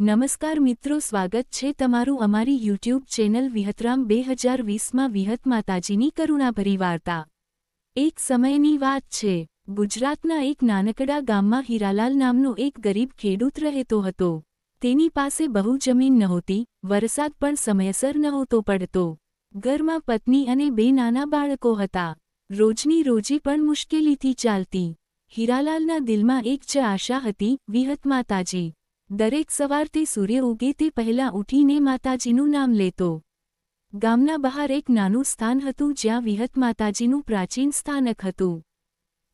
નમસ્કાર મિત્રો, સ્વાગત છે તમારું અમારી યુટ્યુબ ચેનલ વિહતરામ 2020માં વિહત માતાજીની કરુણાભરી વાર્તા। એક સમયની વાત છે, ગુજરાતના એક નાનકડા ગામમાં હીરાલાલ નામનો એક ગરીબ ખેડૂત રહેતો હતો। તેની પાસે બહુ જમીન નહોતી, વરસાદ પણ સમયસર નહોતો પડતો। ઘરમાં પત્ની અને બે નાના બાળકો હતા। રોજની રોજી પણ મુશ્કેલીથી ચાલતી। હીરાલાલના દિલમાં એક જ આશા હતી, વિહત માતાજી। દરેક સવાર તે સૂર્ય ઉગે તે પહેલાં ઉઠીને માતાજીનું નામ લેતો। ગામના બહાર એક નાનું સ્થાન હતું જ્યાં વિહત માતાજીનું પ્રાચીન સ્થાનક હતું।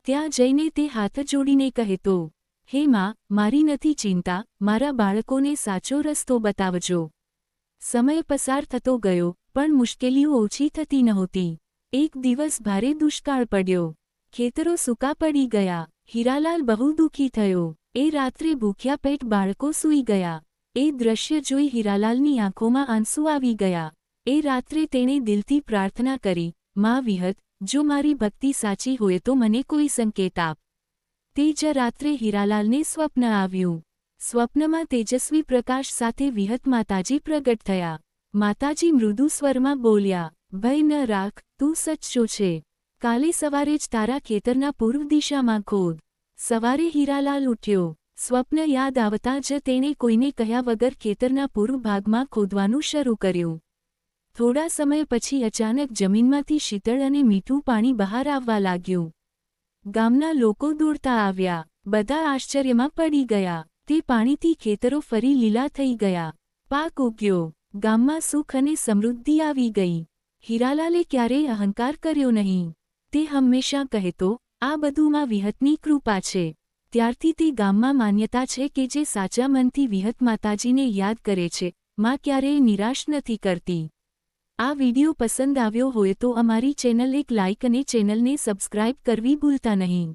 ત્યાં જઈને તે હાથ જોડીને કહેતો, હે માં, મારી નથી ચિંતા, મારા બાળકોને સાચો રસ્તો બતાવજો। સમય પસાર થતો ગયો, પણ મુશ્કેલીઓ ઓછી થતી નહોતી। એક દિવસ ભારે દુષ્કાળ પડ્યો। ખેતરો સૂકા પડી ગયા। હીરાલાલ બહુ દુઃખી થયો। એ રાત્રે ભૂખ્યા પેટ બાળકો સૂઈ ગયા। એ દ્રશ્ય જોઈ હીરાલાલની આંખોમાં આંસુ આવી ગયા। એ રાત્રે તેણે દિલથી પ્રાર્થના કરી, માં વિહત, જો મારી ભક્તિ સાચી હોય તો મને કોઈ સંકેત આપ। તે જ રાત્રે હીરાલાલને સ્વપ્ન આવ્યું। સ્વપ્નમાં તેજસ્વી પ્રકાશ સાથે વિહત માતાજી પ્રગટ થયા। માતાજી મૃદુ સ્વરમાં બોલ્યા, ભય ન રાખ, તું સચ્ચો છે। કાલે સવારે જ તારા ખેતરના પૂર્વ દિશામાં ખોદ। સવારે હીરાલાલ ઉઠ્યો। સ્વપ્ન યાદ આવતાં જ તેણે કોઈને કહ્યા વગર ખેતરના પૂર્વ ભાગમાં ખોદવાનું શરૂ કર્યું। થોડા સમય પછી અચાનક જમીનમાંથી શીતળ અને મીઠું પાણી બહાર આવવા લાગ્યું। ગામના લોકો દોડતા આવ્યા। બધા આશ્ચર્યમાં પડી ગયા। તે પાણીથી ખેતરો ફરી લીલા થઈ ગયા। પાક ઉગ્યો। ગામમાં સુખ અને સમૃદ્ધિ આવી ગઈ। હીરાલાલે ક્યારેય અહંકાર કર્યો નહીં। તે હંમેશા કહેતો, આ બધુંમાં વિહતની કૃપા છે। ત્યારથી તે ગામમાં માન્યતા છે કે જે સાચા મનથી વિહત માતાજીને યાદ કરે છે, માં ક્યારેય નિરાશ નથી કરતી। આ વિડિયો પસંદ આવ્યો હોય તો અમારી ચેનલ એક લાઇક અને ચેનલને સબસ્ક્રાઇબ કરવી ભૂલતા નહીં।